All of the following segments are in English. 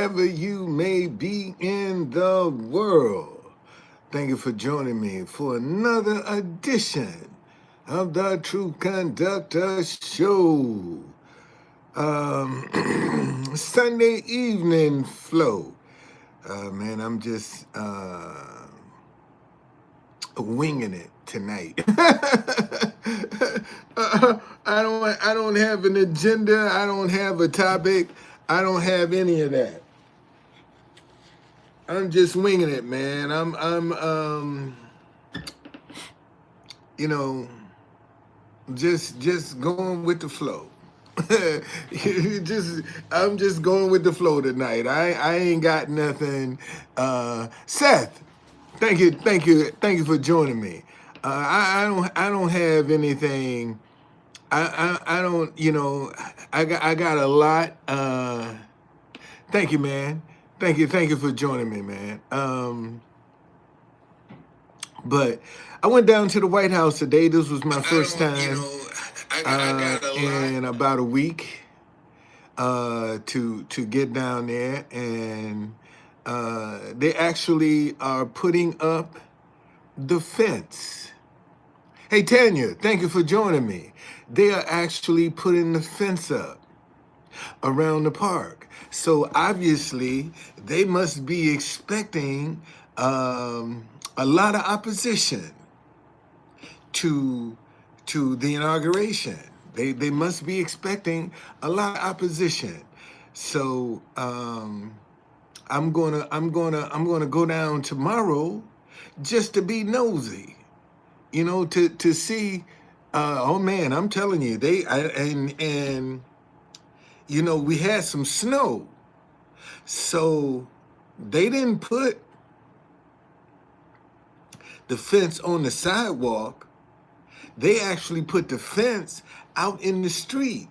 wherever you may be in the world. Thank you for joining me for another edition of the Truth Conductor Show. Sunday evening flow. Man, I'm just winging it tonight. I don't have an agenda. I don't have a topic. I don't have any of that. I'm just winging it, man. I'm you know, just going with the flow. just I'm just going with the flow tonight. I ain't got nothing. Seth, thank you for joining me. I don't have anything. I don't, I got a lot. Thank you, man. Thank you for joining me, man. But I went down to the White House today. This was my first time in about a week to get down there, and they actually are putting up the fence. Hey, Tanya, thank you for joining me. They are actually putting the fence up around the park. So obviously, they must be expecting a lot of opposition to the inauguration. They must be expecting a lot of opposition. So I'm gonna go down tomorrow just to be nosy, to see. Oh man, I'm telling you, we had some snow, so they didn't put the fence on the sidewalk. They actually put the fence out in the street,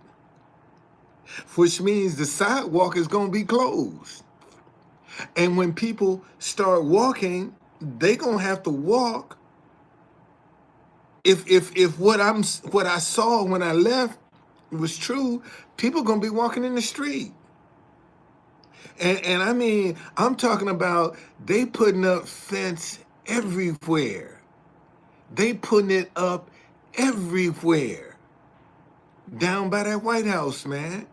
which means the sidewalk is going to be closed. And when people start walking, they going to have to walk. If what I saw when I left was true, people going to be walking in the street. And I mean, I'm talking about they putting up fence everywhere. They putting it up everywhere down by that White House, man.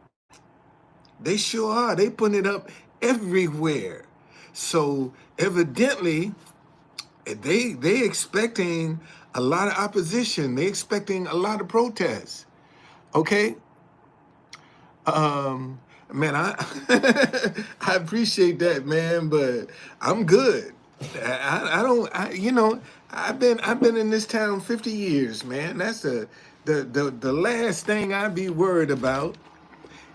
They sure are. They putting it up everywhere. So evidently, they expecting a lot of opposition. They expecting a lot of protests. Okay. Man, I I appreciate that, man, but I'm good. I don't. I've been in this town 50 years, man. That's the last thing I'd be worried about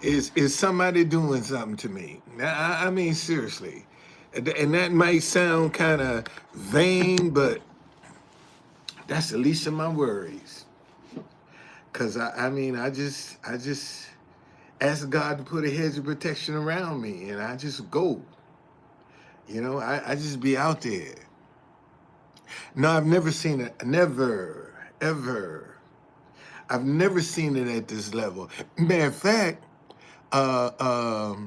is somebody doing something to me. I mean, seriously, and that might sound kind of vain, but that's the least of my worries. Cause I just ask God to put a hedge of protection around me, and I just go. I just be out there. No, I've never seen it. Never, ever. I've never seen it at this level. Matter of fact, well,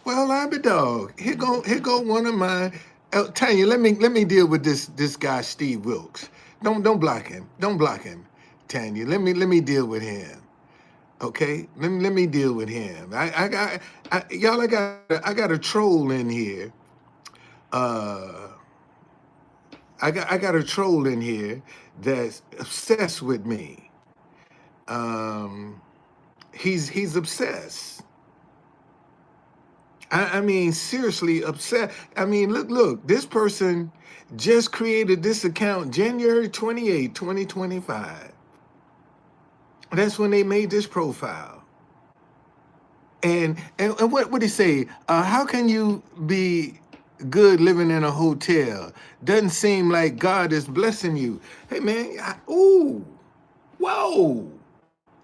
I'm a dog. Here go one of my. Tanya, let me deal with this guy Steve Wilkes. Don't block him. Don't block him, Tanya. Let me deal with him. Okay, let me deal with him. I got a troll in here. I got a troll in here that's obsessed with me. He's obsessed. I mean, seriously upset. I mean, look, this person just created this account January 28, 2025. That's when they made this profile. And what would he say? How can you be good living in a hotel? Doesn't seem like God is blessing you. Hey man, whoa,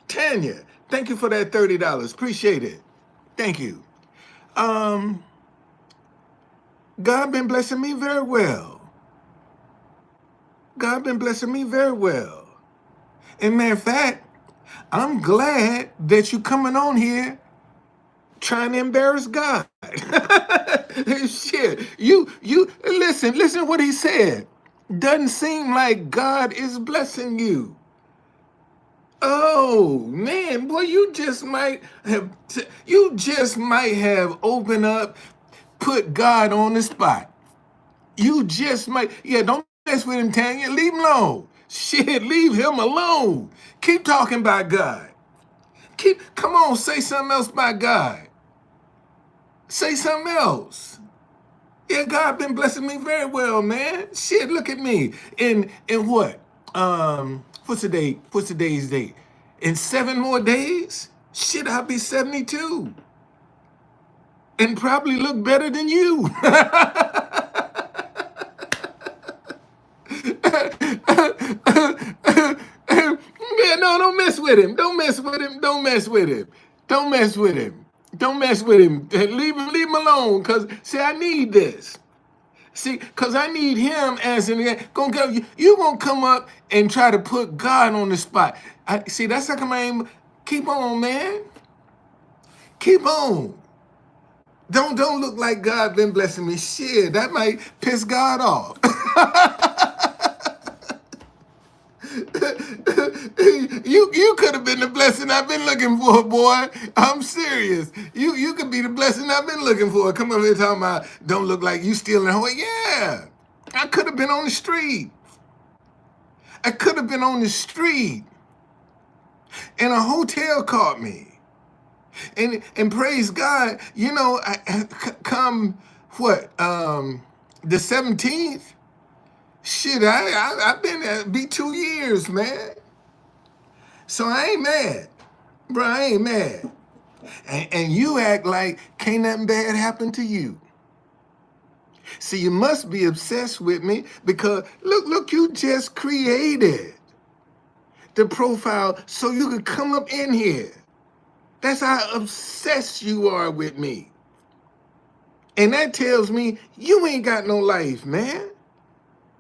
Tanya, thank you for that $30. Appreciate it. Thank you. God been blessing me very well. God been blessing me very well. And matter of fact, I'm glad that you coming on here trying to embarrass God. Shit, you listen what he said. Doesn't seem like God is blessing you. Oh man, boy, you just might have opened up, put God on the spot. You just might, yeah, don't mess with him, Tanya. Leave him alone. Shit, leave him alone. Keep talking about God. Come on, say something else about God. Say something else. Yeah, God been blessing me very well, man. Shit, look at me. In what? What's the date? What's today's date? In 7 more days? Shit, I'll be 72. And probably look better than you. Man, no, don't mess with him. Don't mess with him. Don't mess with him. Don't mess with him. Don't mess with him. Leave him alone. Cause see, I need this. See, cause I need him as an you gonna come up and try to put God on the spot. See, that's how come I ain't keep on, man. Keep on. Don't look like God been blessing me. Shit, that might piss God off. You could have been the blessing I've been looking for, boy. I'm serious. You could be the blessing I've been looking for. Come over here talking about don't look like you stealing away. Yeah. I could have been on the street. I could have been on the street. And a hotel caught me. And praise God, come what? The 17th? Shit, I've been there, be 2 years, man. So I ain't mad. Bro, I ain't mad. And you act like can't nothing bad happen to you. See, you must be obsessed with me because look, you just created the profile so you could come up in here. That's how obsessed you are with me. And that tells me you ain't got no life, man.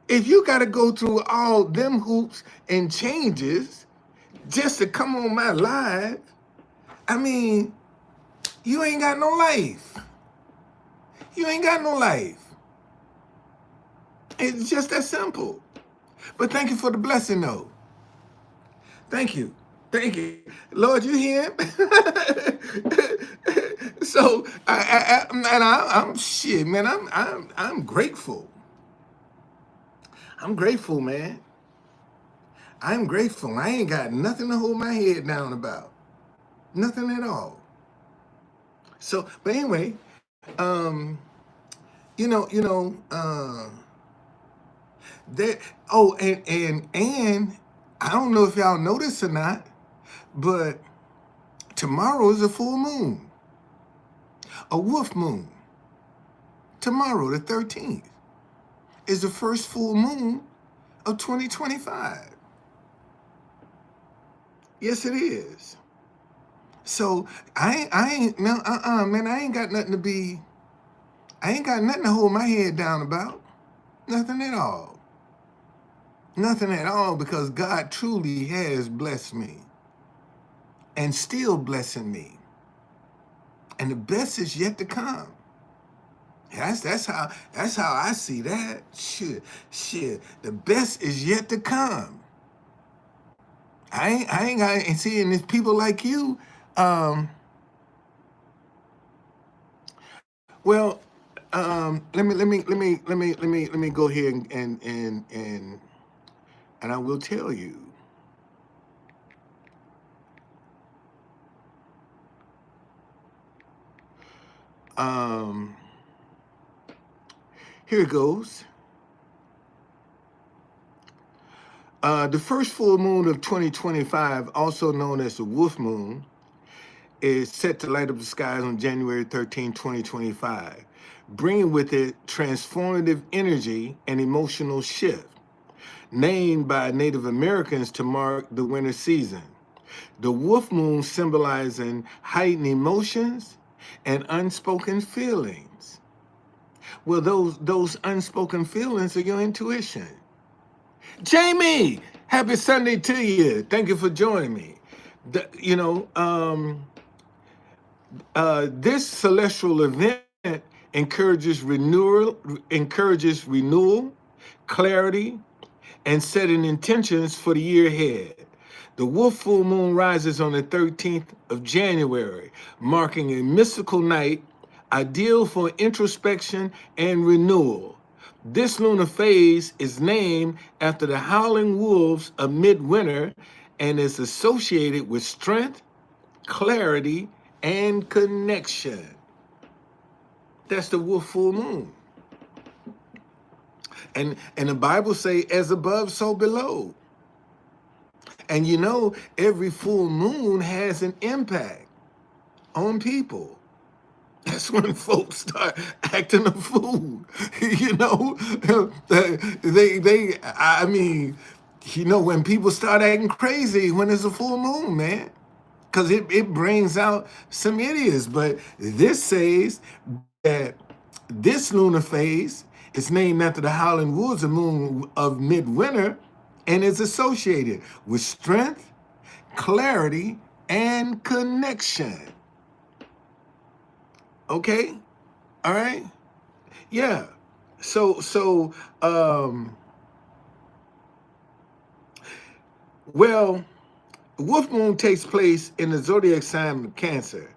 If you got to go through all them hoops and changes just to come on my live, I mean, you ain't got no life. You ain't got no life. It's just that simple. But thank you for the blessing, though. Thank you. Thank you. Lord, you hear him? So, I'm shit, man. I'm grateful. I'm grateful, man. I'm grateful. I ain't got nothing to hold my head down about. Nothing at all. So, but anyway, um, that and I don't know if y'all noticed or not, but tomorrow is a full moon, a wolf moon. Tomorrow, the 13th, is the first full moon of 2025. Yes, it is. So I ain't no man. I ain't got nothing to hold my head down about. Nothing at all. Nothing at all, because God truly has blessed me and still blessing me. And the best is yet to come. That's how I see that. Shit. The best is yet to come. I ain't seeing these people like you. Well, let me go here and I will tell you. Here it goes. The first full moon of 2025, also known as the wolf moon, is set to light up the skies on January 13, 2025, bringing with it transformative energy and emotional shift, named by Native Americans to mark the winter season. The wolf moon symbolizing heightened emotions and unspoken feelings. Well, those unspoken feelings are your intuition. Jamie, happy Sunday to you. Thank you for joining me. This celestial event encourages renewal, clarity, and setting intentions for the year ahead. The wolf full moon rises on the 13th of January, marking a mystical night ideal for introspection and renewal. This lunar phase is named after the howling wolves of midwinter and is associated with strength, clarity, and connection. That's the wolf full moon. And the Bible say, as above, so below. And you know, every full moon has an impact on people. That's when folks start acting a fool. You know, I mean, you know, when people start acting crazy when it's a full moon, man, because it brings out some idiots. But this says that this lunar phase is named after the howling wolves, the moon of midwinter, and is associated with strength, clarity, and connection. Okay? All right? Yeah. Well, wolf moon takes place in the zodiac sign of Cancer.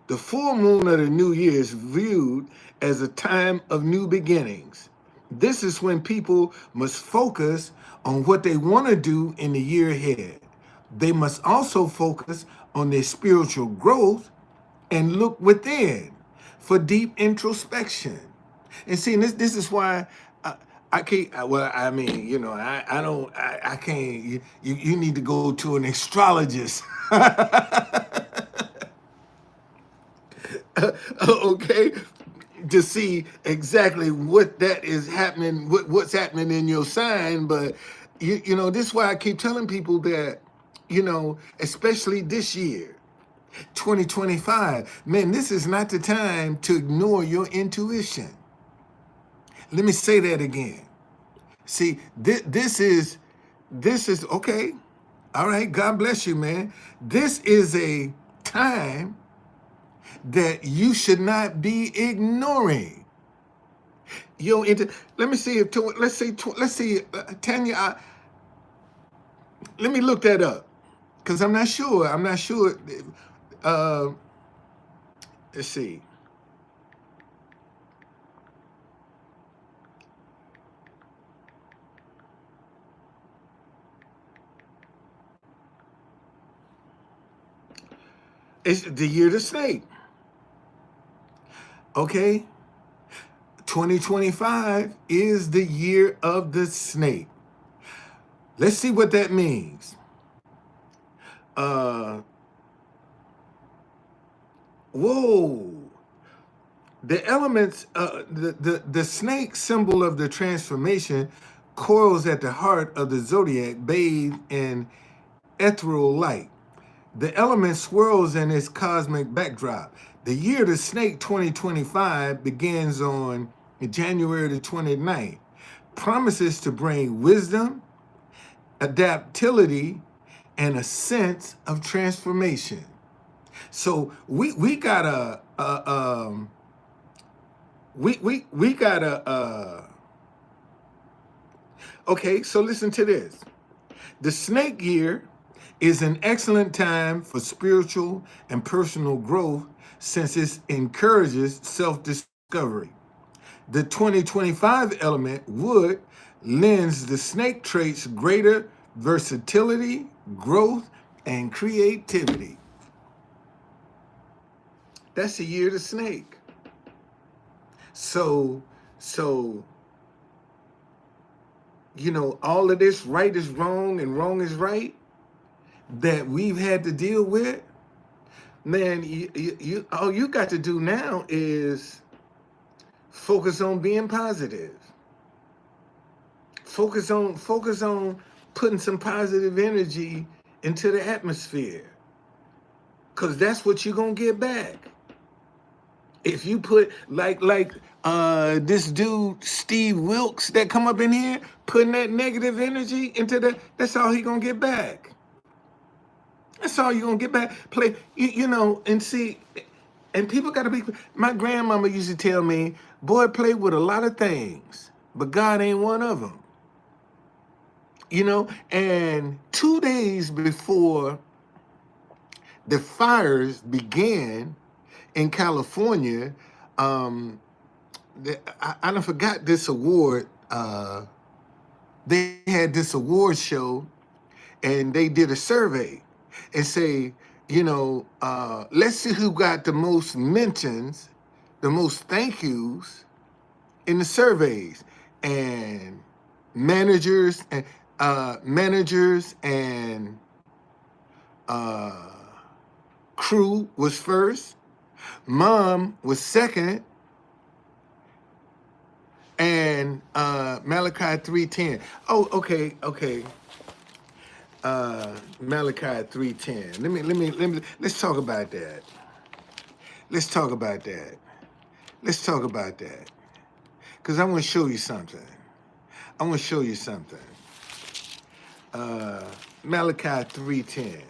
The full moon of the new year is viewed as a time of new beginnings. This is when people must focus on what they want to do in the year ahead. They must also focus on their spiritual growth and look within for deep introspection. And see, this is why I can't. Well, I mean, you know, I can't. You need to go to an astrologist. Okay, to see exactly what that is happening, what's happening in your sign. But you know, this is why I keep telling people that, you know, especially this year, 2025, man, this is not the time to ignore your intuition. Let me say that again. See, this is okay. All right, God bless you, man. This is a time that you should not be ignoring. Let me see if let's see Tanya. Let me look that up because I'm not sure. I'm not sure. Uh, let's see. It's the year of the snake. Okay, 2025 is the year of the snake. Let's see what that means. Uh, whoa. The elements, the snake symbol of the transformation coils at the heart of the zodiac, bathed in ethereal light. The element swirls in its cosmic backdrop. The year of the snake 2025 begins on January the 29th. Promises to bring wisdom, adaptability, and a sense of transformation. So we got we got okay, so listen to this. The snake year is an excellent time for spiritual and personal growth since it encourages self-discovery. The 2025 element wood lends the snake traits greater versatility, growth, and creativity. That's the year of the snake. So, you know, all of this right is wrong and wrong is right that we've had to deal with, man, all you got to do now is focus on being positive. Focus on putting some positive energy into the atmosphere. Cause that's what you're gonna get back. If you put like this dude Steve Wilkes that come up in here, putting that negative energy into that's all he gonna get back. That's all you're gonna get back. You know, and see, And people got to be, my grandmama used to tell me, boy, play with a lot of things, but God ain't one of them. And 2 days before the fires began in California, um, I done forgot this award. They had this award show, and they did a survey and say, let's see who got the most mentions, the most thank yous in the surveys. And managers and crew was first, mom was second, and Malachi 3:10. Oh, okay. Malachi 3:10. Let's talk about that. Let's talk about that. Because I want to show you something. Malachi 3:10.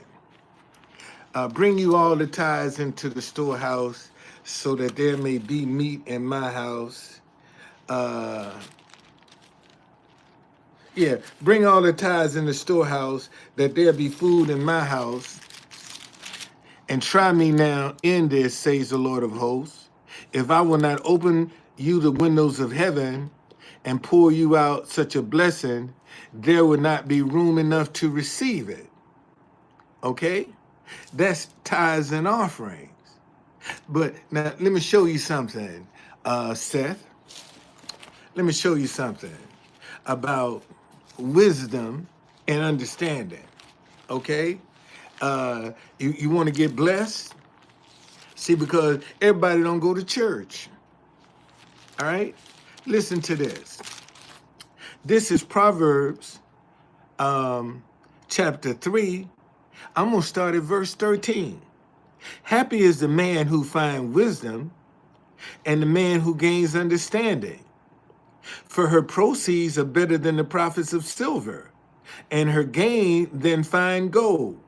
Bring you all the tithes into the storehouse, so that there may be meat in my house. Bring all the tithes in the storehouse, that there be food in my house. And try me now in this, says the Lord of hosts, if I will not open you the windows of heaven and pour you out such a blessing, there will not be room enough to receive it. Okay? That's tithes and offerings. But now, let me show you something, Seth. Let me show you something about wisdom and understanding. Okay? You want to get blessed? See, because everybody don't go to church. All right? Listen to this. This is Proverbs chapter 3. I'm going to start at verse 13. Happy is the man who finds wisdom, and the man who gains understanding. For her proceeds are better than the profits of silver, and her gain than fine gold.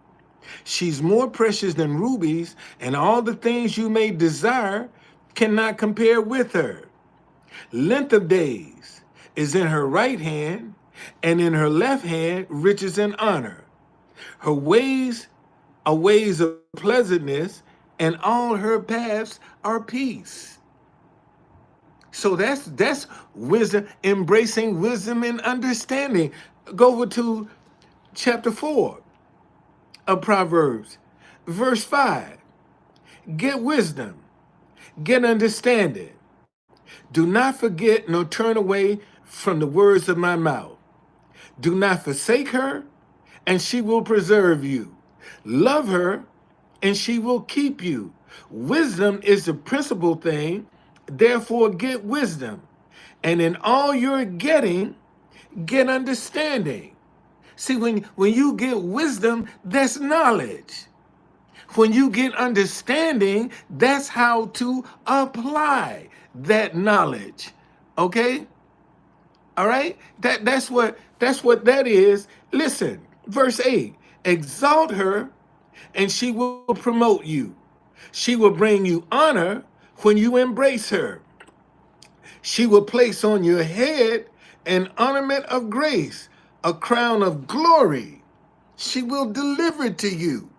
She's more precious than rubies, and all the things you may desire cannot compare with her. Length of days is in her right hand, and in her left hand riches and honor. Her ways are ways of pleasantness, and all her paths are peace. So that's wisdom, embracing wisdom and understanding. Go over to chapter 4 of Proverbs, verse 5. Get wisdom, get understanding. Do not forget nor turn away from the words of my mouth. Do not forsake her, and she will preserve you. Love her, and she will keep you. Wisdom is the principal thing, therefore get wisdom. And in all you're getting, get understanding. See, when you get wisdom, that's knowledge. When you get understanding, that's how to apply that knowledge. Okay? All right? That's what that is. Listen, verse 8. Exalt her, and she will promote you. She will bring you honor when you embrace her. She will place on your head an ornament of grace, a crown of glory. She will deliver it to you.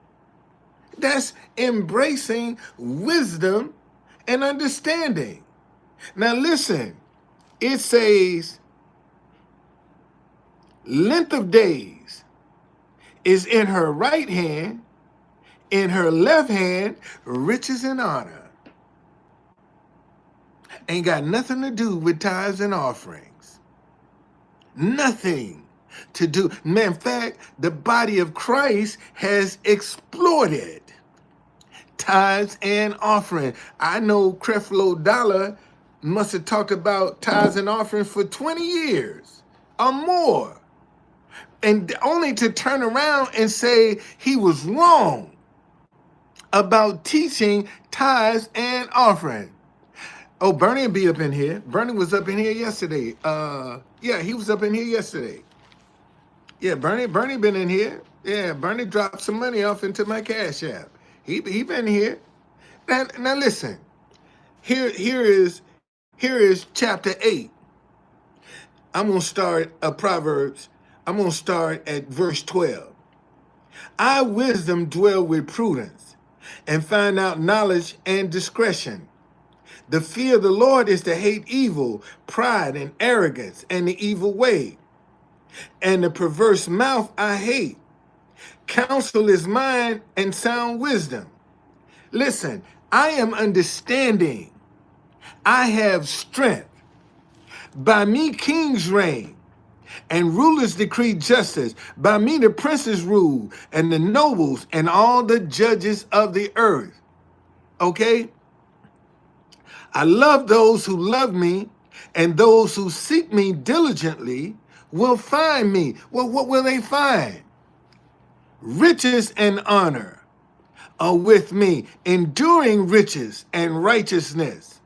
That's embracing wisdom and understanding. Now listen, it says, length of days is in her right hand, in her left hand, riches and honor. Ain't got nothing to do with tithes and offerings. Nothing to do. In fact, the body of Christ has exploited tithes and offering. I know Creflo Dollar must have talked about tithes and offerings for 20 years or more. And only to turn around and say he was wrong about teaching tithes and offering. Oh, Bernie will be up in here. Bernie was up in here yesterday. He was up in here yesterday. Yeah, Bernie been in here. Yeah, Bernie dropped some money off into my Cash App. He been here. Now listen. Here is chapter 8. I'm gonna start Proverbs. I'm gonna start at verse 12. I wisdom dwell with prudence, and find out knowledge and discretion. The fear of the Lord is to hate evil, pride and arrogance, and the evil way. And the perverse mouth I hate. Counsel is mine and sound wisdom. Listen, I am understanding. I have strength. By me kings reign, and rulers decree justice. By me the princes rule, and the nobles, and all the judges of the earth. Okay? I love those who love me, and those who seek me diligently will find me. Well, what will they find? Riches and honor are with me, enduring riches and righteousness.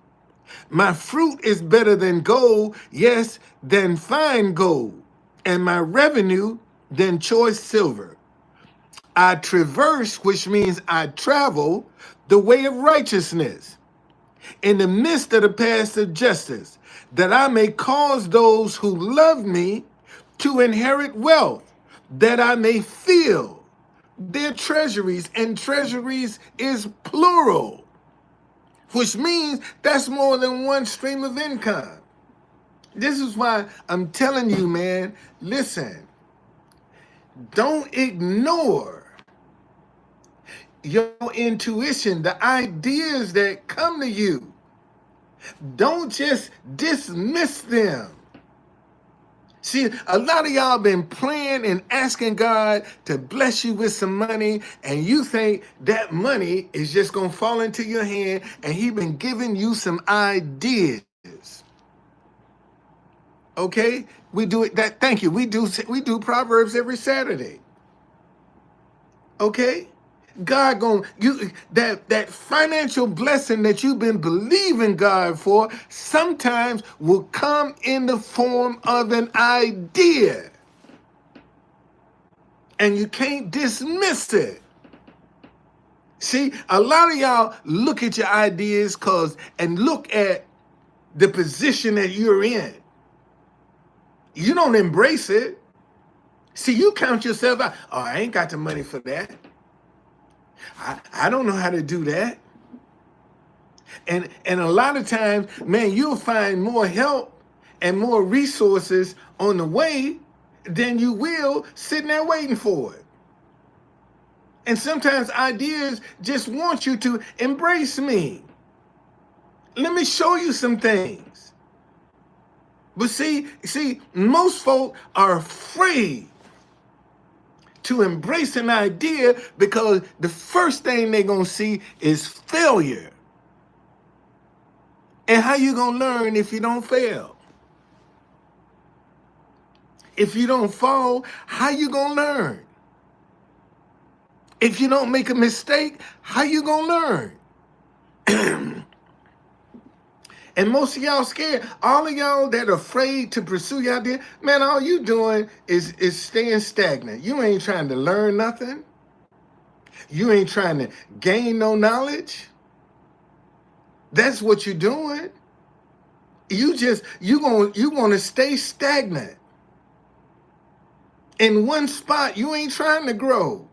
My fruit is better than gold, yes, than fine gold, and my revenue than choice silver. I traverse, which means I travel, the way of righteousness, in the midst of the paths of justice, that I may cause those who love me to inherit wealth, that I may fill their treasuries, and treasuries is plural, which means that's more than one stream of income. This is why I'm telling you, man, listen, don't ignore your intuition, the ideas that come to you. Don't just dismiss them. See, a lot of y'all been praying and asking God to bless you with some money, and you think that money is just going to fall into your hand, and he been giving you some ideas. Okay? We do it that thank you. We do Proverbs every Saturday. Okay? God going you that financial blessing that you've been believing God for sometimes will come in the form of an idea. And you can't dismiss it. See, a lot of y'all look at your ideas and look at the position that you're in. You don't embrace it. See, you count yourself out. Oh, I ain't got the money for that. I don't know how to do that. And a lot of times, man, you'll find more help and more resources on the way than you will sitting there waiting for it. And sometimes ideas just want you to embrace me. Let me show you some things. But see, most folk are afraid to embrace an idea because the first thing they're going to see is failure. And how you going to learn if you don't fail? If you don't fall, how you going to learn? If you don't make a mistake, how you going to learn? And most of y'all scared. All of y'all that are afraid to pursue your idea, man, all you doing is staying stagnant. You ain't trying to learn nothing. You ain't trying to gain no knowledge. That's what you're doing. You want to stay stagnant. In one spot, you ain't trying to grow.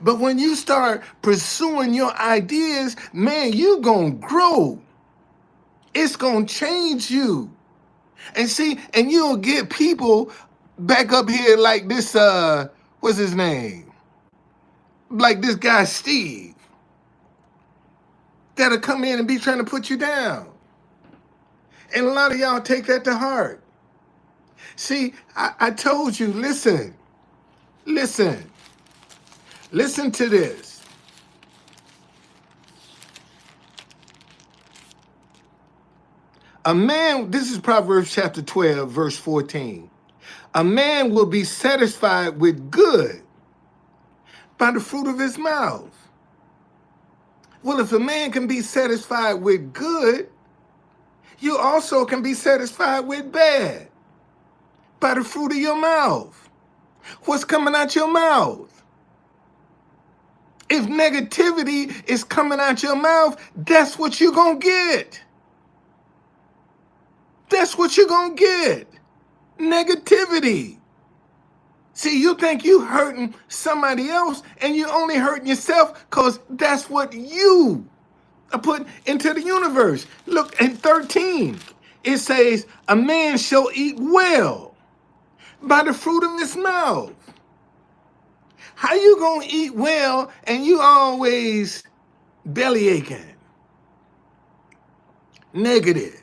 But when you start pursuing your ideas, man, you gonna grow. It's gonna change you. And see, and you'll get people back up here like this, what's his name? Like this guy, Steve, that'll come in and be trying to put you down. And a lot of y'all take that to heart. See, I told you, listen to this. A man, this is Proverbs chapter 12, verse 14. A man will be satisfied with good by the fruit of his mouth. Well, if a man can be satisfied with good, you also can be satisfied with bad by the fruit of your mouth. What's coming out your mouth? If negativity is coming out your mouth, that's what you're going to get. That's what you're going to get. Negativity. See, you think you hurting somebody else and you only hurting yourself because that's what you put into the universe. Look, in 13, it says, a man shall eat well by the fruit of his mouth. How you gonna eat well and you always belly aching, negative,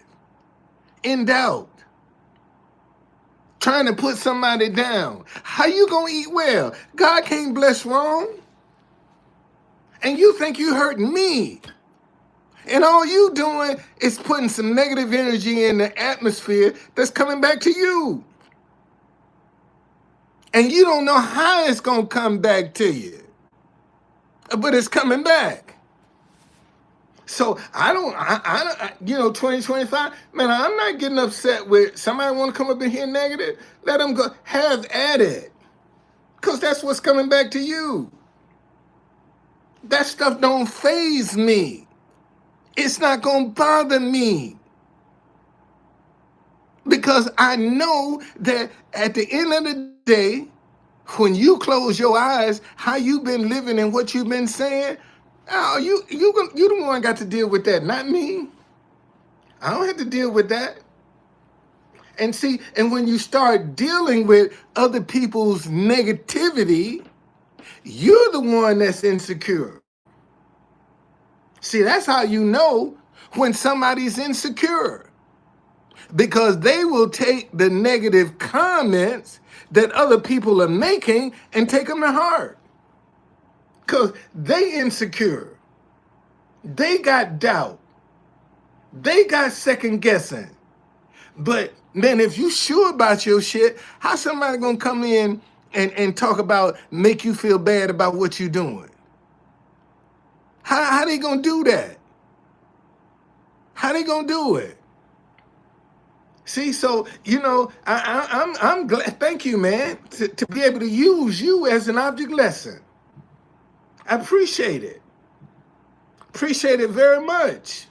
in doubt, trying to put somebody down? How you gonna eat well? God can't bless wrong. And you think you hurting me. And all you doing is putting some negative energy in the atmosphere that's coming back to you. And you don't know how it's going to come back to you. But it's coming back. So I don't, 2025, man, I'm not getting upset with somebody want to come up in here negative. Let them go, have at it. Because that's what's coming back to you. That stuff don't faze me. It's not going to bother me. Because I know that at the end of the day, when you close your eyes, how you been living and what you've been saying, oh, you the one got to deal with that, not me. I don't have to deal with that. And see, and when you start dealing with other people's negativity, you're the one that's insecure. See, that's how you know when somebody's insecure. Because they will take the negative comments that other people are making and take them to heart. Because they insecure. They got doubt. They got second guessing. But man, if you sure about your shit, how somebody gonna come in and talk about, make you feel bad about what you're doing? How they gonna do that? How they gonna do it? See, so I'm glad. Thank you, man, to be able to use you as an object lesson. I appreciate it. Appreciate it very much.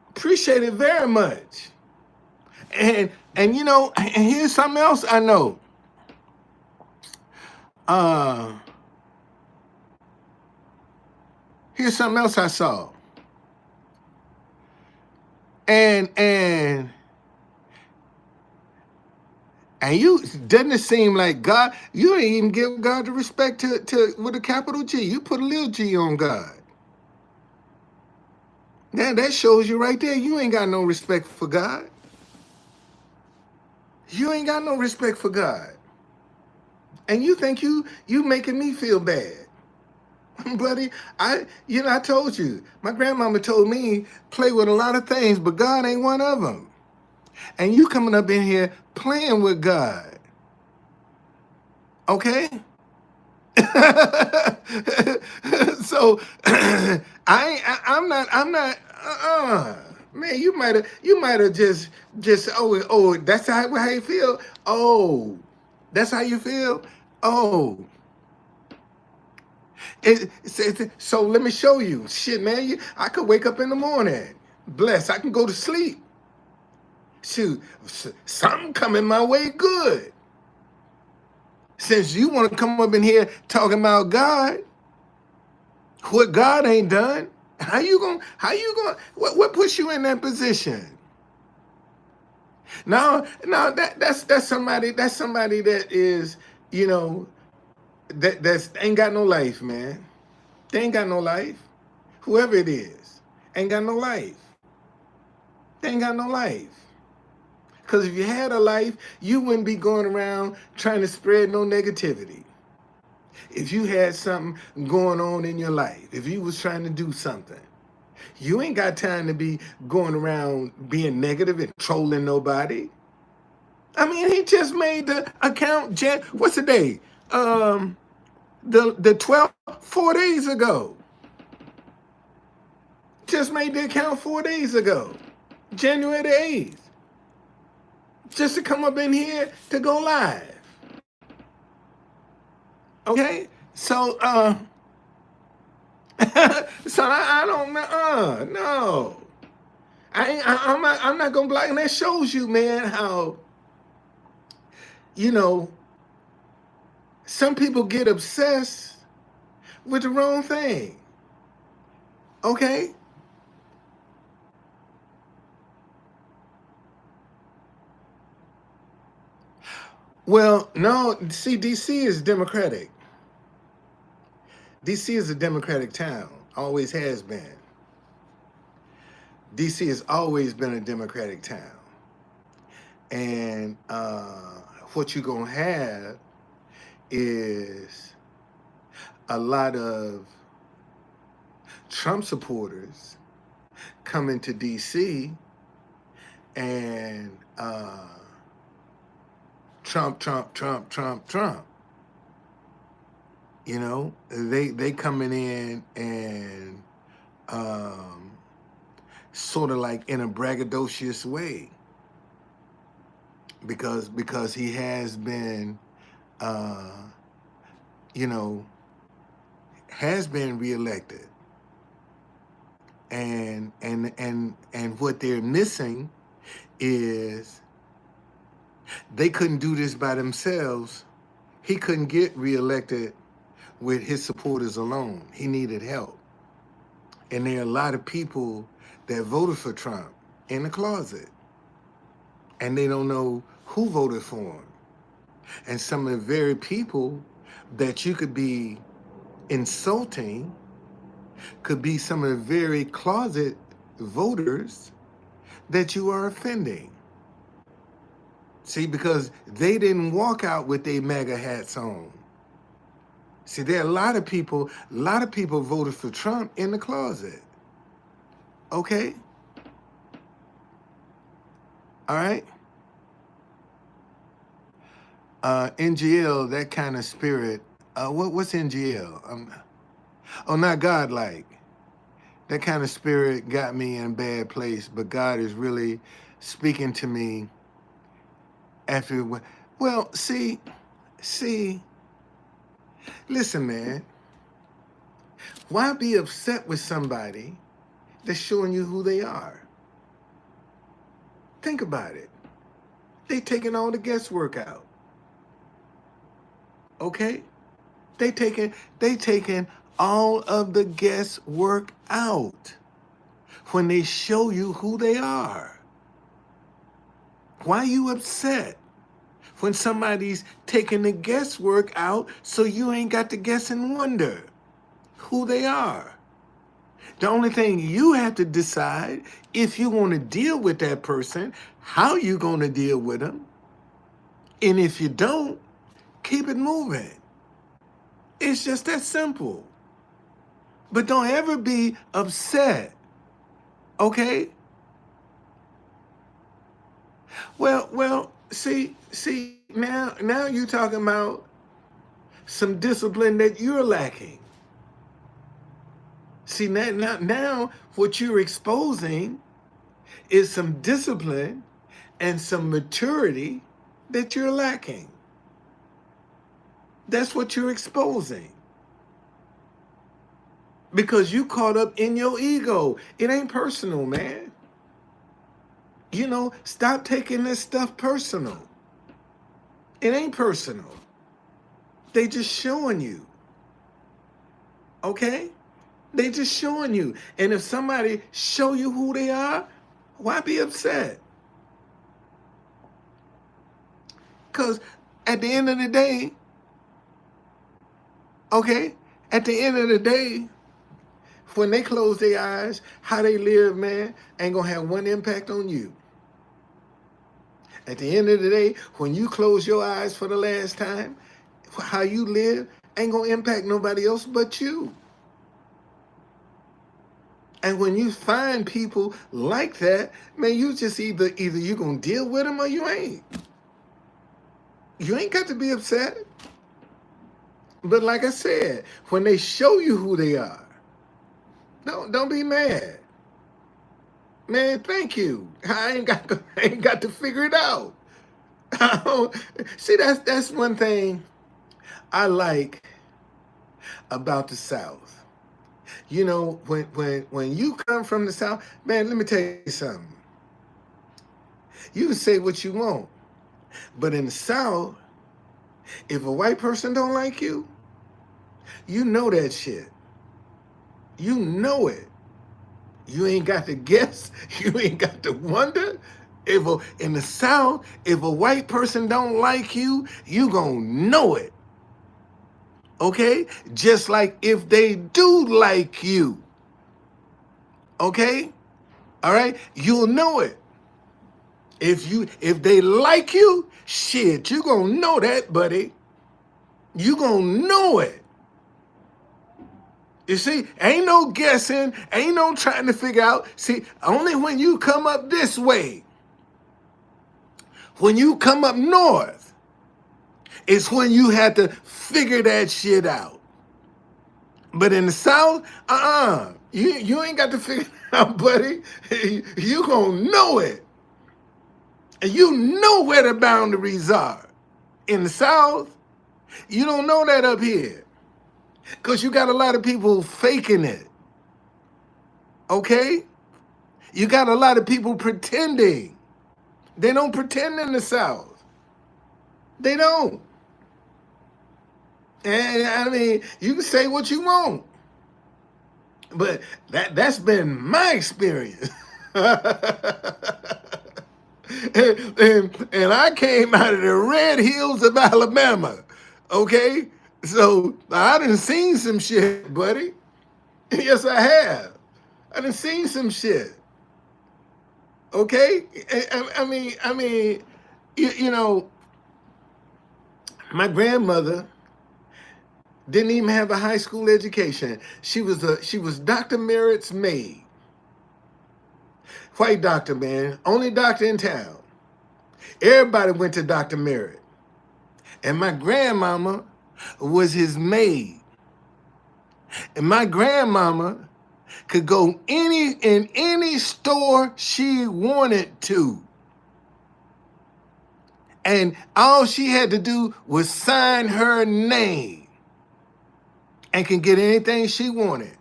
Appreciate it very much. And here's something else I know. Here's something else I saw. And you, doesn't it seem like God, you ain't even give God the respect to with a capital G. You put a little G on God. That shows you right there, you ain't got no respect for God. You ain't got no respect for God. And you think you making me feel bad. Buddy, I told you, my grandmama told me, play with a lot of things, but God ain't one of them. And you coming up in here playing with God. Okay? So I'm not man, you might have just that's how you feel. Oh, that's how you feel. Oh, so let me show you. Shit, man, I could wake up in the morning, blessed. I can go to sleep. Shoot, something coming my way good. Since you want to come up in here talking about God, what God ain't done, how you going, what puts you in that position? Now that's somebody that is, that's ain't got no life, man. They ain't got no life. Whoever it is, ain't got no life. They ain't got no life. Because if you had a life, you wouldn't be going around trying to spread no negativity. If you had something going on in your life, if you was trying to do something, you ain't got time to be going around being negative and trolling nobody. I mean, he just made the account, what's the day? The 12th, 4 days ago. Just made the account 4 days ago. January the 8th. Just to come up in here to go live. Okay? So, so I don't know. No, I'm not gonna block. And that shows you, man, how you know some people get obsessed with the wrong thing. Okay. Well, no. See, DC is Democratic. DC is a Democratic town. Always has been. DC has always been a Democratic town. And what you're gonna have is a lot of Trump supporters coming to DC and Trump, Trump, Trump, Trump, Trump. You know, they coming in and sort of like in a braggadocious way because he has been you know has been reelected, and what they're missing is they couldn't do this by themselves. He couldn't get reelected with his supporters alone. He needed help. And there are a lot of people that voted for Trump in the closet, and they don't know who voted for him. And some of the very people that you could be insulting could be some of the very closet voters that you are offending. See, because they didn't walk out with their MAGA hats on. See, there are a lot of people voted for Trump in the closet. Okay? All right? NGL, that kind of spirit. What's NGL? Oh, not godlike. That kind of spirit got me in a bad place, but God is really speaking to me after. Well, see, listen, man. Why be upset with somebody that's showing you who they are? Think about it. They taking all the guesswork out. Okay? They taking all of the guesswork out when they show you who they are. Why are you upset when somebody's taking the guesswork out so you ain't got to guess and wonder who they are? The only thing you have to decide if you want to deal with that person, how you going to deal with them. And if you don't, keep it moving. It's just that simple. But don't ever be upset. Okay? Well, see, now you're talking about some discipline that you're lacking. See, now what you're exposing is some discipline and some maturity that you're lacking. That's what you're exposing. Because you caught up in your ego. It ain't personal, man. You know, stop taking this stuff personal. It ain't personal. They just showing you. Okay? They just showing you. And if somebody show you who they are, why be upset? Because at the end of the day, okay, at the end of the day, when they close their eyes, how they live, man, ain't gonna have one impact on you. At the end of the day, when you close your eyes for the last time, how you live ain't gonna impact nobody else but you. And when you find people like that, man, you just either you gonna deal with them or you ain't. You ain't got to be upset. But like I said, when they show you who they are, don't be mad. Man, thank you. I ain't got to figure it out. See, that's one thing I like about the South. You know, when you come from the South, man, let me tell you something. You can say what you want, but in the South, if a white person don't like you, you know that shit. You know it. You ain't got to guess. You ain't got to wonder. In the South, if a white person don't like you, you gonna know it. Okay? Just like if they do like you. Okay? All right? You'll know it. If they like you, shit, you gonna know that, buddy. You gonna know it. You see, ain't no guessing, ain't no trying to figure out. See, only when you come up this way, when you come up north, is when you had to figure that shit out. But in the South, you ain't got to figure it out, buddy. You gonna know it. And you know where the boundaries are. In the South, you don't know that up here. Because you got a lot of people faking it. Okay? You got a lot of people pretending. They don't pretend in the South. They don't. And I mean, you can say what you want. But that's been my experience. and I came out of the red hills of Alabama. Okay? So I done seen some shit, buddy. Yes, I have. I done seen some shit. Okay? I mean, you know, my grandmother didn't even have a high school education. She was Dr. Merritt's maid. White doctor, man. Only doctor in town. Everybody went to Dr. Merritt. And my grandmama was his maid. And my grandmama could go in any store she wanted to. And all she had to do was sign her name and can get anything she wanted.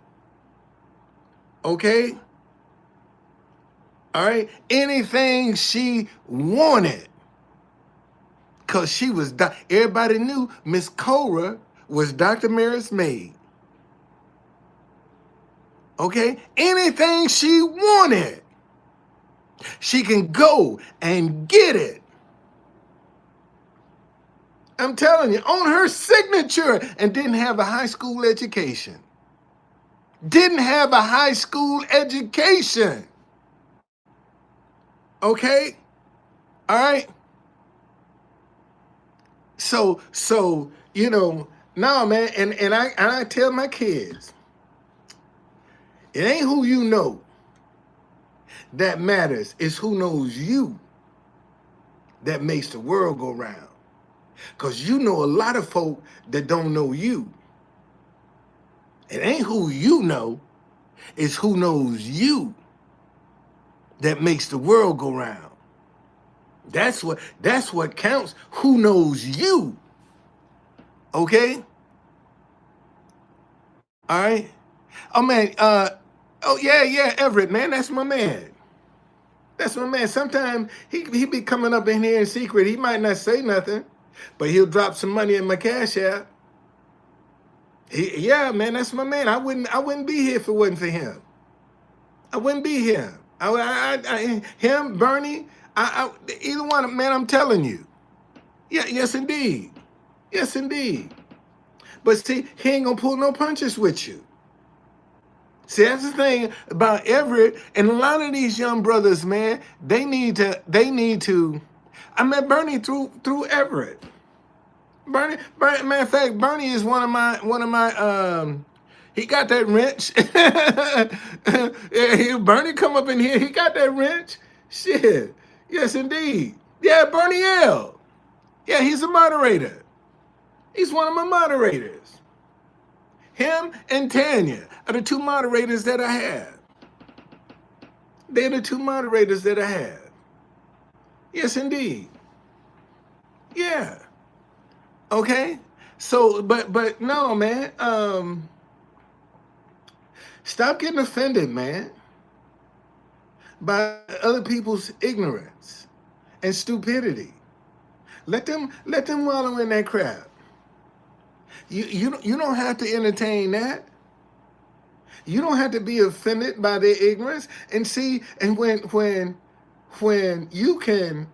Okay? All right? Anything she wanted. Because she was, everybody knew Miss Cora was Dr. Merritt's maid. Okay? Anything she wanted, she can go and get it. I'm telling you, on her signature, and didn't have a high school education. Didn't have a high school education. Okay? All right? So, you know, no, man, and I tell my kids, it ain't who you know that matters. It's who knows you that makes the world go round. Because you know a lot of folk that don't know you. It ain't who you know, it's who knows you that makes the world go round. That's what counts. Who knows you? Okay? All right? Oh man, oh yeah, Everett, man, that's my man. That's my man. Sometimes he be coming up in here in secret. He might not say nothing, but he'll drop some money in my cash app. Yeah, man, that's my man. I wouldn't be here if it wasn't for him. I wouldn't be here. Him, Bernie, either one, man, I'm telling you. Yeah, yes, indeed. Yes, indeed. But see, he ain't gonna pull no punches with you. See, that's the thing about Everett and a lot of these young brothers, man. They need to. I met Bernie through Everett. Bernie, matter of fact, Bernie is one of my. He got that wrench. Yeah, Bernie come up in here. He got that wrench. Shit. Yes, indeed. Yeah, Bernie L. Yeah, he's a moderator. He's one of my moderators. Him and Tanya are the two moderators that I have. They're the two moderators that I have. Yes, indeed. Yeah. Okay? So, but no, man. Stop getting offended, man, by other people's ignorance and stupidity. Let them wallow in that crap. You don't have to entertain that. You don't have to be offended by their ignorance. And see, and when you can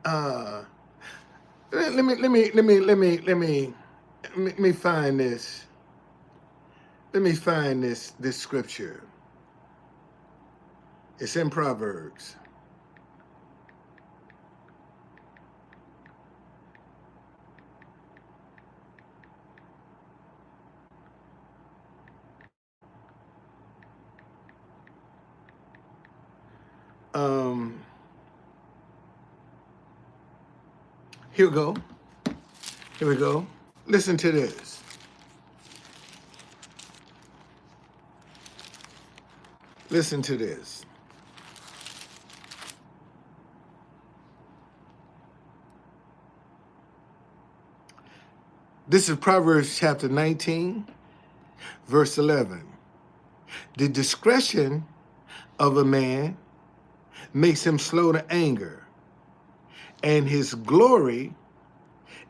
let me find this. Let me find this scripture. It's in Proverbs. Um, here we go. Here we go. Listen to this. Listen to this. This is Proverbs chapter 19, verse 11. The discretion of a man makes him slow to anger, and his glory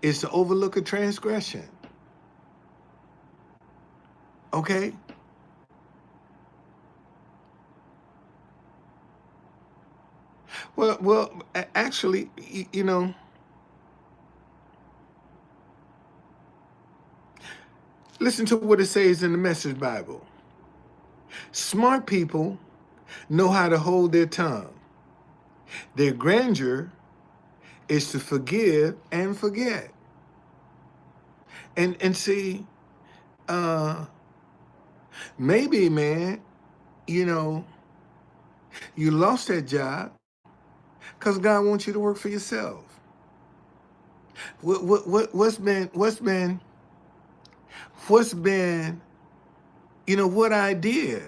is to overlook a transgression. Okay? Well, actually, listen to what it says in the Message Bible. Smart people know how to hold their tongue. Their grandeur is to forgive and forget. And see, maybe, man, you lost that job because God wants you to work for yourself. What's been what idea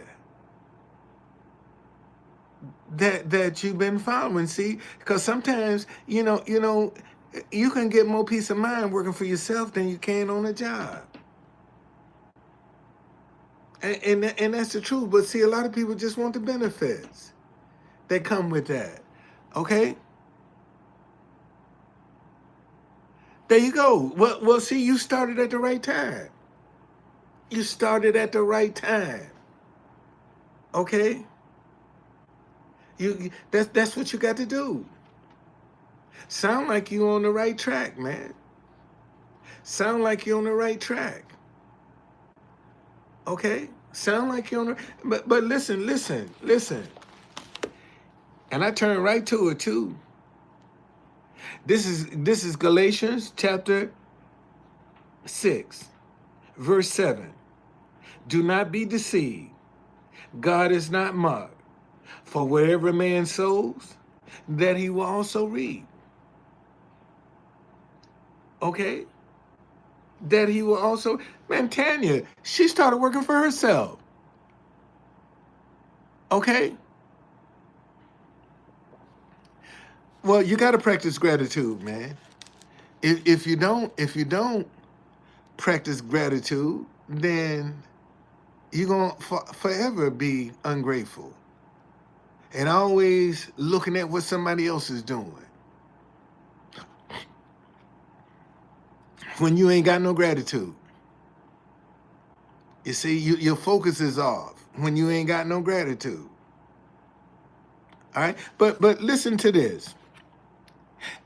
that you've been following? See, because sometimes you can get more peace of mind working for yourself than you can on a job. And that's the truth. But see, a lot of people just want the benefits that come with that. Okay? There you go. Well, see, you started at the right time. You started at the right time. Okay? That's what you got to do. Sound like you on the right track, man. Sound like you're on the right track. Okay? Sound like you're on the but listen. And I turn right to it too. This is Galatians chapter 6, verse 7. Do not be deceived. God is not mocked. For wherever man sows, that he will also reap. Okay? That he will also. Man, Tanya, she started working for herself. Okay? Well, you got to practice gratitude, man. If you don't practice gratitude, then you're going to forever be ungrateful and always looking at what somebody else is doing. When you ain't got no gratitude. You see, your focus is off when you ain't got no gratitude. All right? But listen to this.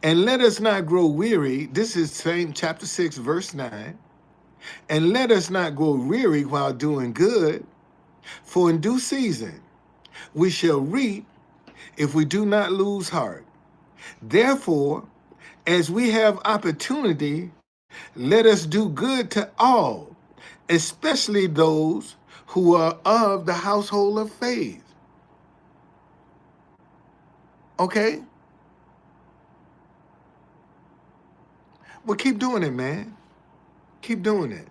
And let us not grow weary. This is same chapter 6, verse 9. And let us not grow weary while doing good, for in due season we shall reap if we do not lose heart. Therefore, as we have opportunity, let us do good to all, especially those who are of the household of faith. Okay? Well, keep doing it, man. Keep doing it.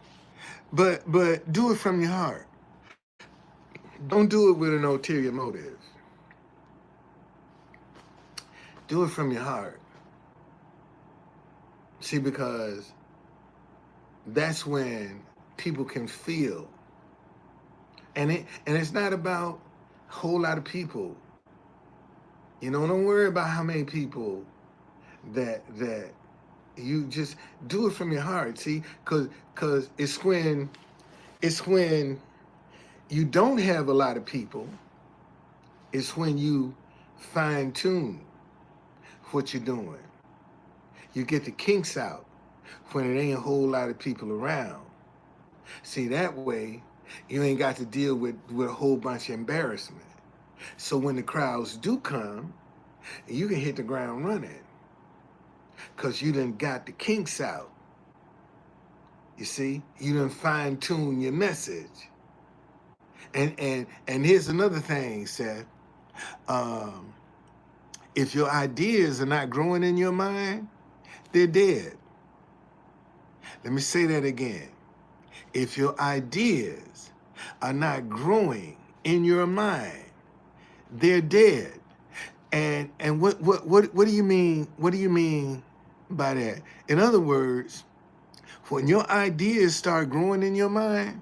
But do it from your heart. Don't do it with an ulterior motive. Do it from your heart. See, because that's when people can feel. And it's not about a whole lot of people. You know, don't worry about how many people that you just do it from your heart. See, because it's when you don't have a lot of people. It's when you fine tune what you're doing. You get the kinks out when it ain't a whole lot of people around. See, that way you ain't got to deal with a whole bunch of embarrassment. So when the crowds do come, you can hit the ground running because you done got the kinks out. You see, you done fine tune your message. And here's another thing, Seth. Um, if your ideas are not growing in your mind, they're dead. Let me say that again. If your ideas are not growing in your mind, they're dead. And what do you mean? What do you mean by that? In other words, when your ideas start growing in your mind,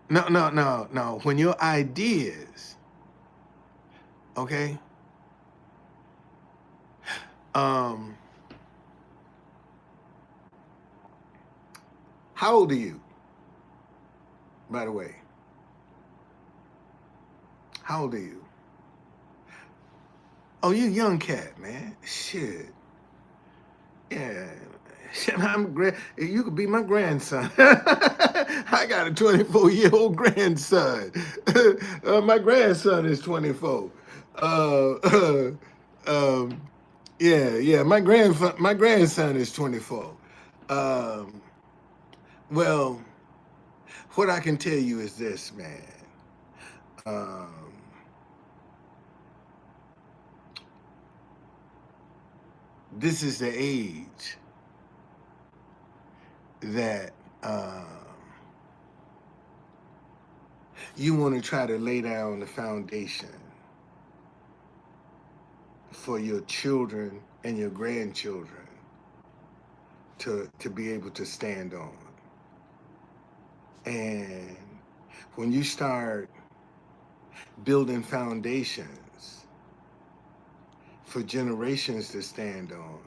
no. When your ideas, okay, um, how old are you, by the way? How old are you? Oh, you young cat, man. Shit. Yeah. Shit, you could be my grandson. I got a 24-year-old grandson. My grandson is 24. Uh, uh, um, yeah. My grandson is 24. Um, well, what I can tell you is this, man. Um, this is the age that you want to try to lay down the foundation for your children and your grandchildren to be able to stand on. And when you start building foundations for generations to stand on,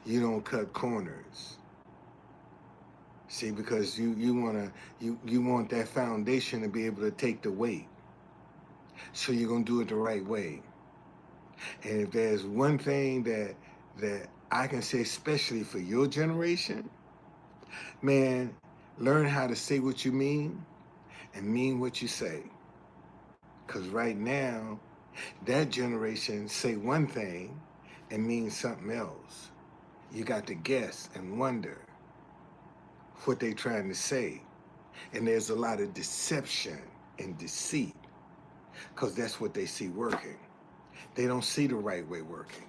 you don't cut corners. See, because you want that foundation to be able to take the weight. So you're gonna do it the right way. And if there's one thing that I can say, especially for your generation, man, learn how to say what you mean and mean what you say. Because right now, that generation say one thing and mean something else. You got to guess and wonder what they trying to say. And there's a lot of deception and deceit because that's what they see working. They don't see the right way working.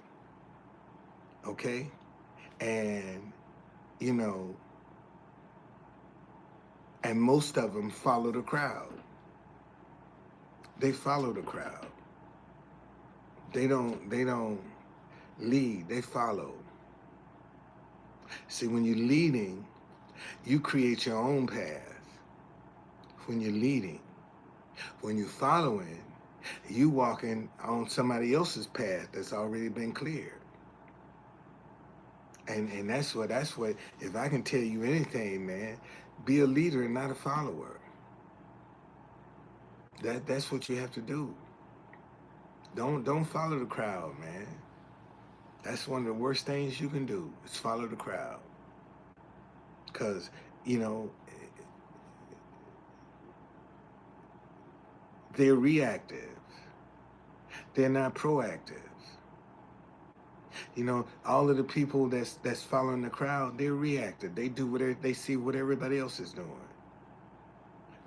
Okay? And, you know, and most of them follow the crowd. They follow the crowd. They don't lead, they follow. See, when you're leading, you create your own path. When you're leading, when you're following, you walking on somebody else's path that's already been cleared. And that's what if I can tell you anything, man, be a leader and not a follower. That's what you have to do. Don't follow the crowd, man. That's one of the worst things you can do is follow the crowd. Cause, you know, they're reactive. They're not proactive. You know, all of the people that's following the crowd, they're reactive. They do whatever they see what everybody else is doing.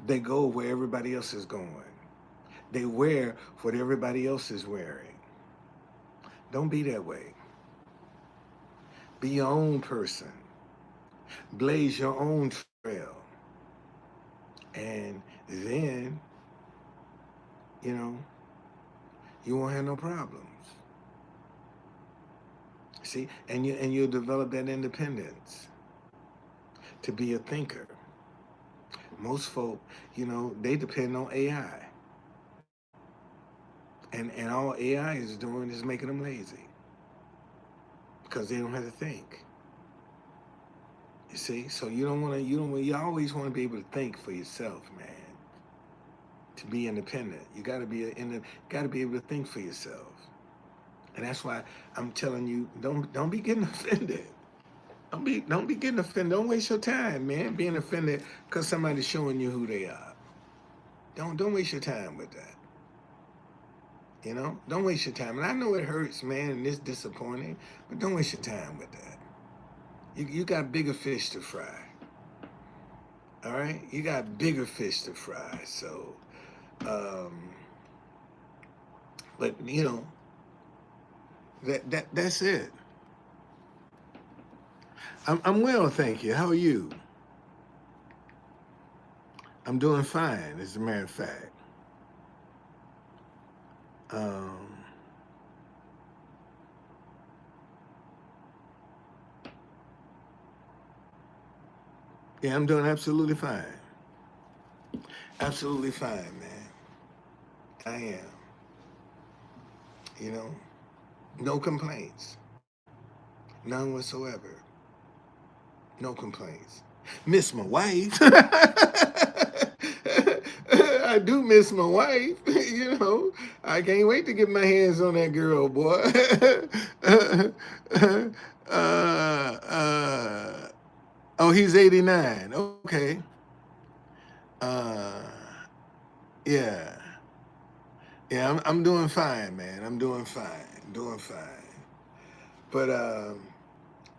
They go where everybody else is going. They wear what everybody else is wearing. Don't be that way. Be your own person. Blaze your own trail. And then, you know, you won't have no problems. See, and you'll develop that independence to be a thinker. Most folk, they depend on AI, and all AI is doing is making them lazy because they don't have to think. You see, so you always want to be able to think for yourself, man. To be independent, you got to be able to think for yourself, and that's why I'm telling you, don't be getting offended. Don't be getting offended. Don't waste your time, man, being offended because somebody's showing you who they are. Don't waste your time with that. Don't waste your time. And I know it hurts, man, and it's disappointing, but don't waste your time with that. You got bigger fish to fry. All right, you got bigger fish to fry. So, but that's it. I'm well, thank you. How are you? I'm doing fine, as a matter of fact. Um, yeah, I'm doing absolutely fine. Absolutely fine, man. I am. You know, no complaints, none whatsoever. No complaints. Miss my wife. I do miss my wife. I can't wait to get my hands on that girl, boy. Oh, he's 89. Okay. Uh, yeah. Yeah, I'm doing fine, man. I'm doing fine. Doing fine. But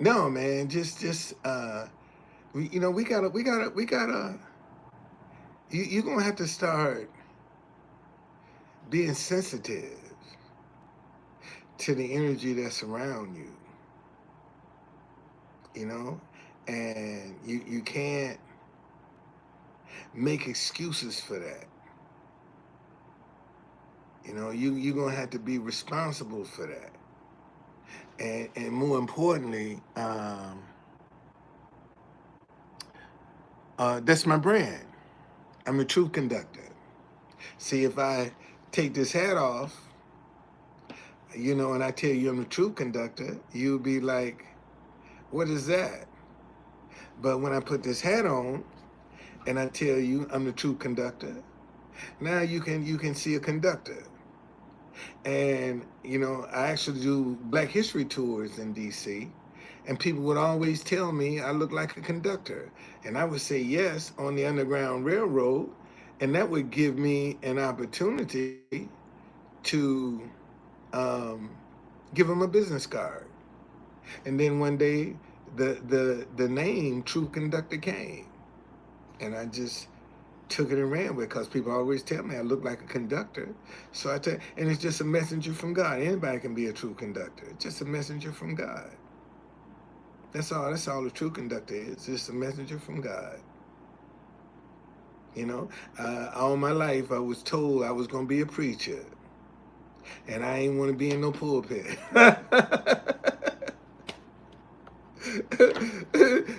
no, man, just we gotta you're gonna have to start being sensitive to the energy that's around you, you know? And you can't make excuses for that. You're gonna have to be responsible for that. And more importantly, that's my brand. I'm a truth conductor. See, if I take this hat off, and I tell you I'm the truth conductor, you'll be like, what is that? But when I put this hat on and I tell you I'm the truth conductor, now you can see a conductor. And I actually do Black History tours in DC, and people would always tell me I look like a conductor, and I would say yes on the Underground Railroad, and that would give me an opportunity to give them a business card. And then one day the name Truth Conductor came, and I just took it and ran with it because people always tell me I look like a conductor. So and it's just a messenger from God. Anybody can be a true conductor. It's just a messenger from God. That's all a true conductor is. Just a messenger from God. All my life I was told I was going to be a preacher. And I ain't want to be in no pulpit.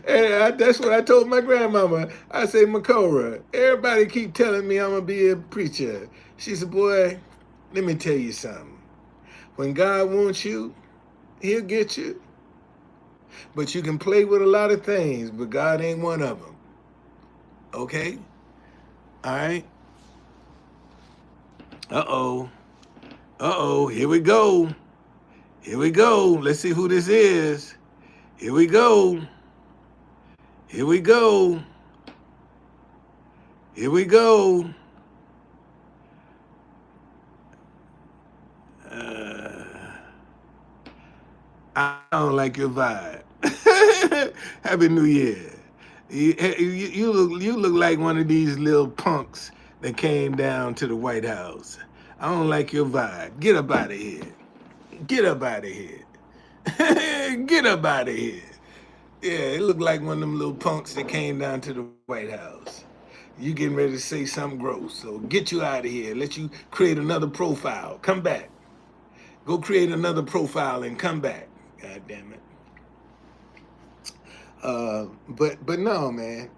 And that's what I told my grandmama. I said, Makora, everybody keep telling me I'm going to be a preacher. She said, boy, let me tell you something. When God wants you, he'll get you. But you can play with a lot of things, but God ain't one of them. Okay? All right? Uh-oh. Uh-oh. Here we go. Here we go. Let's see who this is. Here we go. Here we go. Here we go. I don't like your vibe. Happy New Year. You look like one of these little punks that came down to the White House. I don't like your vibe. Get up out of here. Get up out of here. Get up out of here. Yeah, it looked like one of them little punks that came down to the White House. You getting ready to say something gross, so get you out of here. Let you create another profile. Come back. Go create another profile and come back. God damn it. But no, man.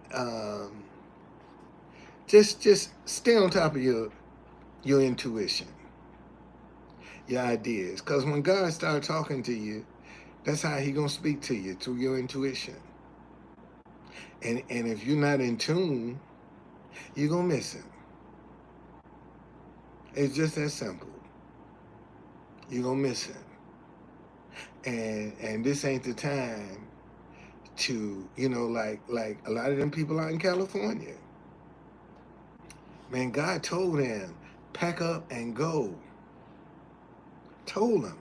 Just stay on top of your intuition, your ideas. Because when God starts talking to you, that's how he gonna speak to you, through your intuition. And if you're not in tune, you're gonna miss him. It's just that simple. You're gonna miss him. And this ain't the time to, like a lot of them people out in California. Man, God told them, pack up and go. Told them.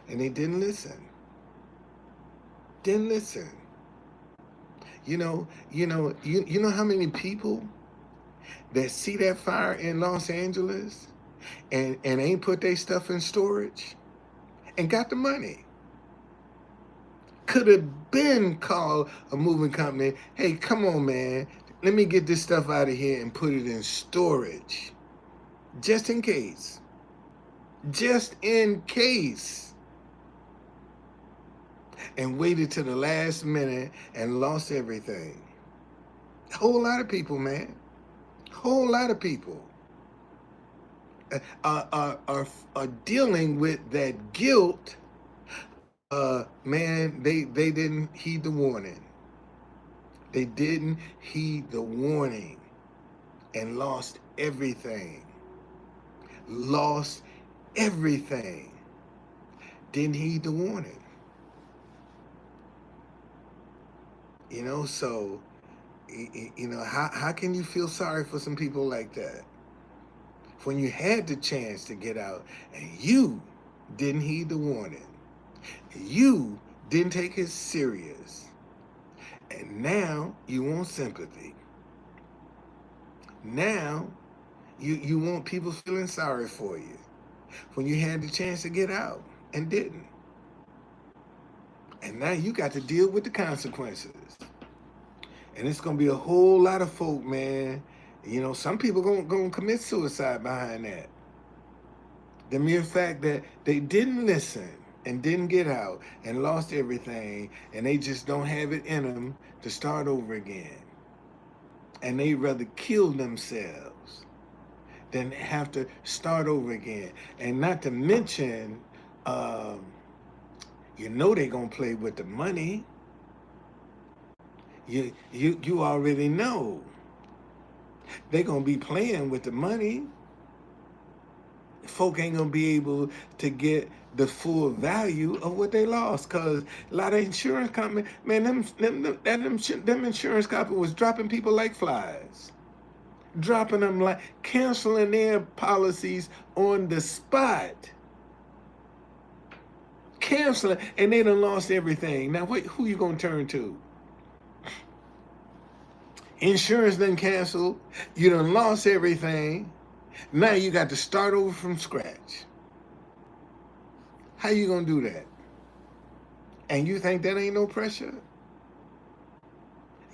And they didn't listen. Didn't listen. You know how many people that see that fire in Los Angeles and ain't put their stuff in storage and got the money? Could have been called a moving company. Hey, come on, man. Let me get this stuff out of here and put it in storage. Just in case. Just in case. And waited to the last minute and lost everything. A whole lot of people, man. Whole lot of people are dealing with that guilt. Man, they didn't heed the warning. They didn't heed the warning and lost everything. Lost everything. Didn't heed the warning. So, how can you feel sorry for some people like that? When you had the chance to get out and you didn't heed the warning. You didn't take it serious. And now you want sympathy. Now you want people feeling sorry for you when you had the chance to get out and didn't. And now you got to deal with the consequences. And it's going to be a whole lot of folk, man. Some people going to commit suicide behind that. The mere fact that they didn't listen and didn't get out and lost everything, and they just don't have it in them to start over again. And they rather kill themselves than have to start over again. And not to mention, they're going to play with the money. You already know they're going to be playing with the money. Folk ain't going to be able to get the full value of what they lost, because a lot of insurance companies, man, them insurance companies was dropping people like flies. Dropping them, like canceling their policies on the spot. Canceling, and they done lost everything. Now, who you going to turn to? Insurance done canceled. You done lost everything. Now you got to start over from scratch. How you gonna do that? And you think that ain't no pressure?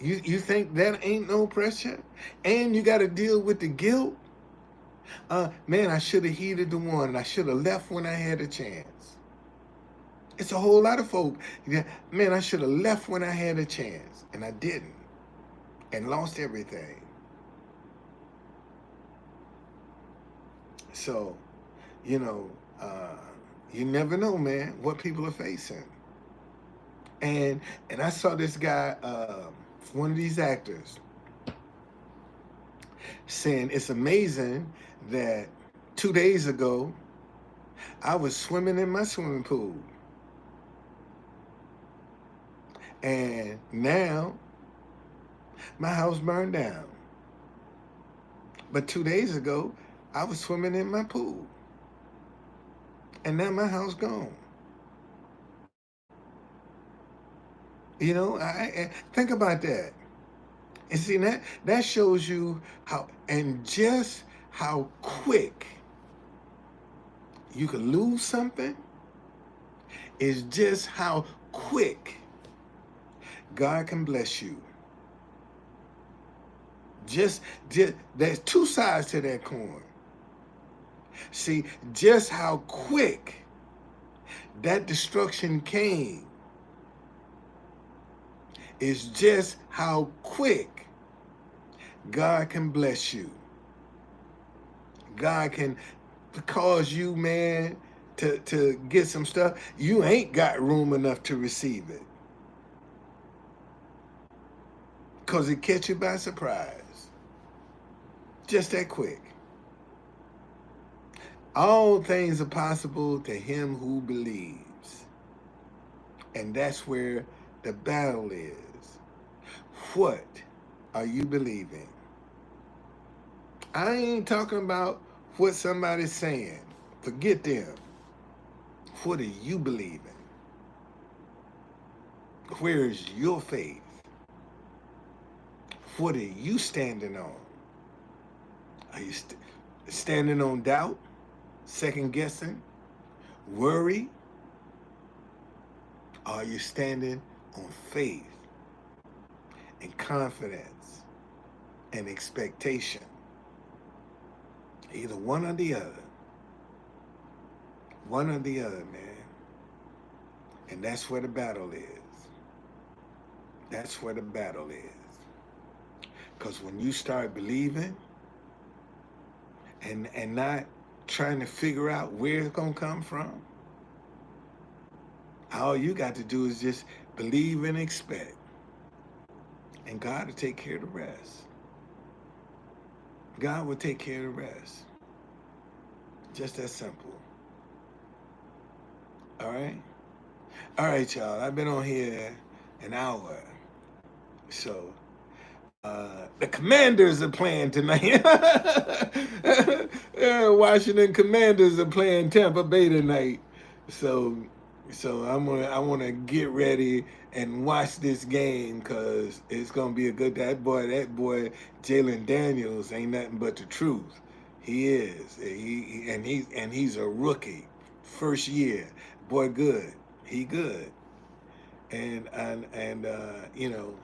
You think that ain't no pressure? And you got to deal with the guilt? Man, I should have heeded the warning. I should have left when I had a chance. It's a whole lot of folk. Man, I should have left when I had a chance. And I didn't. And lost everything. So, you never know, man, what people are facing. And I saw this guy, one of these actors, saying it's amazing that 2 days ago, I was swimming in my swimming pool. And now, my house burned down. But 2 days ago, I was swimming in my pool. And now my house gone. I think about that. And see, that shows you just how quick you can lose something, is just how quick God can bless you. Just there's two sides to that coin. See, just how quick that destruction came. It's just how quick God can bless you. God can cause you, man, to get some stuff. You ain't got room enough to receive it. Because it catch you by surprise. Just that quick. All things are possible to him who believes. And that's where the battle is. What are you believing? I ain't talking about what somebody's saying. Forget them. What are you believing? Where is your faith? What are you standing on? Are you standing on doubt, second guessing, worry? Or are you standing on faith and confidence and expectation? Either one or the other. One or the other, man. And that's where the battle is. That's where the battle is. Because when you start believing and not trying to figure out where it's going to come from, all you got to do is just believe and expect. And God will take care of the rest. God will take care of the rest. Just that simple. All right? All right, y'all. I've been on here an hour. So, the Commanders are playing tonight. Washington Commanders are playing Tampa Bay tonight. So I want to get ready and watch this game because it's gonna be a good. That boy, Jalen Daniels ain't nothing but the truth. He is. He's a rookie, first year. Boy, good. He good. You know.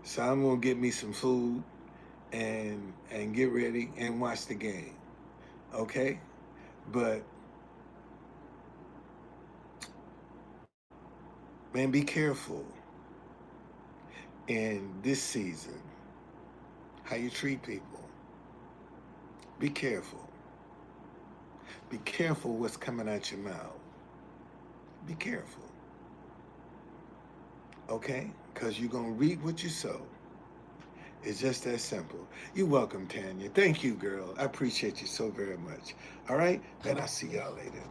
So I'm gonna get me some food and get ready and watch the game. Okay? But man, be careful in this season how you treat people. Be careful. Be careful what's coming out your mouth. Be careful. Okay? Because you're gonna reap what you sow. It's just that simple. You're welcome, Tanya. Thank you, girl. I appreciate you so very much. All right? And I'll see y'all later.